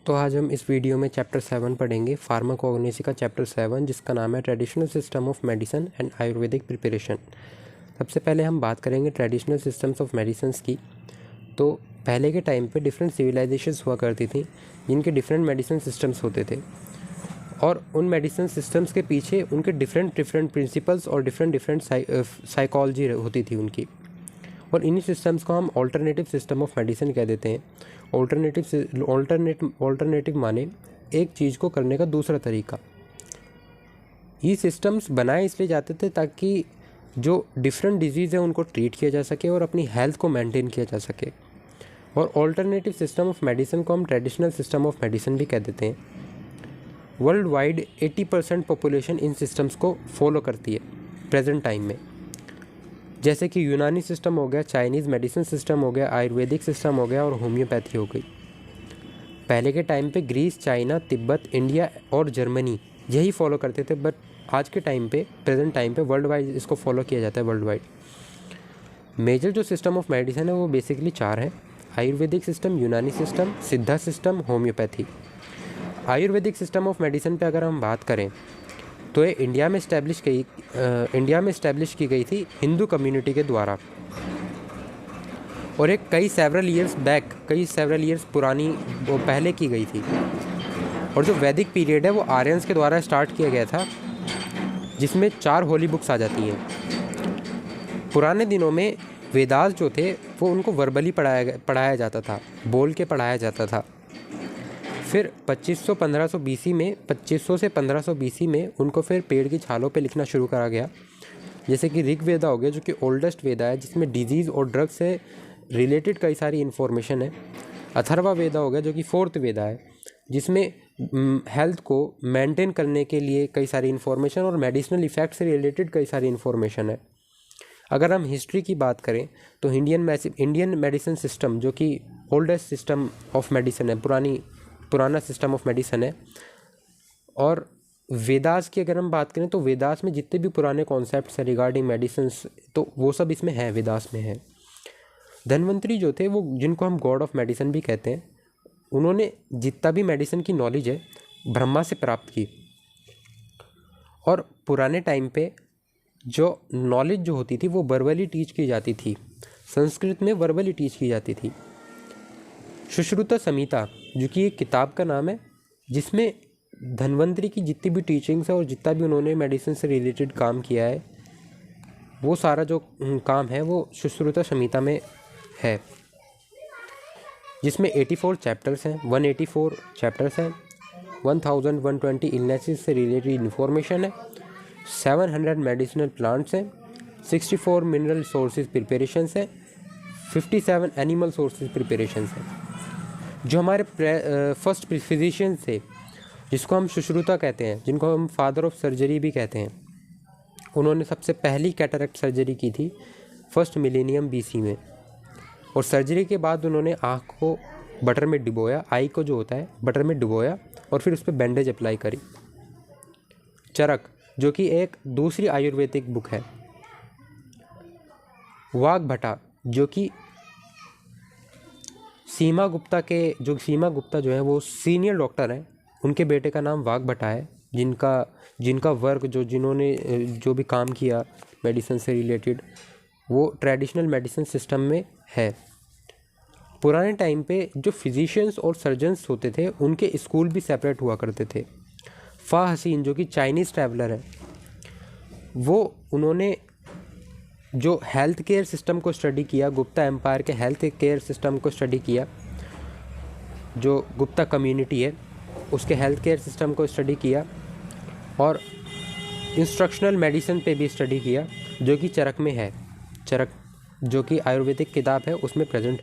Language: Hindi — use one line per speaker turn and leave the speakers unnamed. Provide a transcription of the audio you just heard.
तो आज हम इस वीडियो में चैप्टर 7 पढ़ेंगे, फार्माकोग्नोसी का चैप्टर 7, जिसका नाम है traditional system of medicine and Ayurvedic preparation. सबसे पहले हम बात करेंगे ट्रेडिशनल सिस्टम्स ऑफ मेडिसिन्स की। तो पहले के टाइम पे डिफरेंट सिविलाइजेशंस हुआ करती थी जिनके डिफरेंट मेडिसिन सिस्टम्स होते थे, और उन मेडिसिन सिस्टम्स के पीछे उनके डिफरेंट प्रिंसिपल्स और डिफरेंट साइकोलॉजी होती थी उनकी। और इन्हीं सिस्टम्स को हम ऑल्टरनेटिव सिस्टम ऑफ मेडिसिन कह देते हैं। ऑल्टरनेटिव माने एक चीज़ को करने का दूसरा तरीका। ये सिस्टम्स बनाए इसलिए जाते थे ताकि जो डिफरेंट डिजीज़ है उनको ट्रीट किया जा सके और अपनी हेल्थ को मेंटेन किया जा सके। और ऑल्टरनेटिव सिस्टम ऑफ मेडिसिन को हम ट्रेडिशनल सिस्टम ऑफ मेडिसिन भी कह देते हैं। World wide 80% population in systems को फॉलो करती है प्रेजेंट टाइम में, जैसे कि यूनानी सिस्टम हो गया, चाइनीज़ मेडिसिन सिस्टम हो गया, आयुर्वेदिक सिस्टम हो गया और होम्योपैथी हो गई। पहले के टाइम पे ग्रीस, चाइना, तिब्बत, इंडिया और जर्मनी यही फॉलो करते थे, बट आज के टाइम पे प्रेजेंट टाइम पे वर्ल्ड वाइड इसको फॉलो किया जाता है वर्ल्ड वाइड। मेजर जो सिस्टम ऑफ मेडिसिन है वो बेसिकली 4 है: आयुर्वेदिक सिस्टम, यूनानी सिस्टम, सिद्धा system, homeopathy. Ayurvedic system of medicine पे अगर हम बात करें तो ये इंडिया में इस्टेब्लिश की गई थी हिंदू कम्युनिटी के द्वारा, और एक कई सेवरल ईयर्स पुरानी वो पहले की गई थी। और जो वैदिक पीरियड है वो आर्यंस के द्वारा स्टार्ट किया गया था, जिसमें 4 होली बुक्स आ जाती हैं। पुराने दिनों में वेदास जो थे वो उनको वर्बली पढ़ाया जाता था, बोल के पढ़ाया जाता था। फिर 2500 से 1500 BC में उनको फिर पेड़ की छालों पे लिखना शुरू करा गया, जैसे कि ऋग वेदा हो गया जो कि ओल्डेस्ट वेदा है, जिसमें डिजीज़ और ड्रग से रिलेटेड कई सारी इन्फॉर्मेशन है। अथर्वा वेदा हो गया जो कि 4th वेदा है, जिसमें हेल्थ को मेंटेन करने के लिए कई सारी इन्फॉर्मेशन और मेडिसिनल इफ़ेक्ट से रिलेटेड कई सारी इन्फॉर्मेशन है। अगर हम हिस्ट्री की बात करें तो इंडियन मेडिसिन सिस्टम जो कि ओल्डेस्ट सिस्टम ऑफ मेडिसिन है, पुराना सिस्टम ऑफ मेडिसिन है। और वेदास की अगर हम बात करें तो वेदास में जितने भी पुराने कॉन्सेप्ट्स हैं रिगार्डिंग मेडिसिन्स, तो वो सब इसमें है, वेदास में है। धन्वंतरी जो थे वो, जिनको हम गॉड ऑफ मेडिसिन भी कहते हैं, उन्होंने जितना भी मेडिसिन की नॉलेज है ब्रह्मा से प्राप्त की। और पुराने टाइम पे जो नॉलेज जो होती थी वो वर्बली टीच की जाती थी, संस्कृत में वर्बली टीच की जाती थी। सुश्रुता संहिता जो कि एक किताब का नाम है, जिसमें धन्वंतरी की जितनी भी टीचिंग्स है और जितना भी उन्होंने मेडिसिन से रिलेटेड काम किया है, वो सारा जो काम है वो सुश्रुता संहिता में है, जिसमें 84 चैप्टर्स हैं, 184 चैप्टर्स हैं, 1120 इलनेसेस से रिलेटेड इन्फॉर्मेशन है, 700 मेडिसिनल प्लांट्स हैं, 64 मिनरल सोर्सेज प्रिपरेशंस हैं, 57 एनिमल सोर्सेज प्रिपरेशंस हैं। जो हमारे फर्स्ट फिजिशियन थे, जिसको हम सुश्रुता कहते हैं, जिनको हम फादर ऑफ सर्जरी भी कहते हैं, उन्होंने सबसे पहली कैटरेक्ट सर्जरी की थी 1st मिलेनियम BC में। और सर्जरी के बाद उन्होंने आँख को बटर में डुबोया, आई को जो होता है बटर में डुबोया, और फिर उस पर बैंडेज अप्लाई करी। चरक जो कि एक दूसरी आयुर्वेदिक बुक है। वाघभटा जो कि सीमा गुप्ता जो है वो सीनियर डॉक्टर हैं, उनके बेटे का नाम वाघभटा है, जिनका वर्क जिन्होंने जो भी काम किया मेडिसिन से रिलेटेड वो ट्रेडिशनल मेडिसिन सिस्टम में है। पुराने टाइम पे जो फिजिशियंस और सर्जन्स होते थे उनके स्कूल भी सेपरेट हुआ करते थे। फा हसीन जो कि चाइनीज़ ट्रैवलर है, वो उन्होंने जो हेल्थ केयर सिस्टम को स्टडी किया, गुप्ता एम्पायर के हेल्थ केयर सिस्टम को स्टडी किया, जो गुप्ता कम्युनिटी है उसके हेल्थ केयर सिस्टम को स्टडी किया, और इंस्ट्रक्शनल मेडिसिन पे भी स्टडी किया, जो कि चरक में है। चरक जो कि आयुर्वेदिक किताब है उसमें प्रेजेंट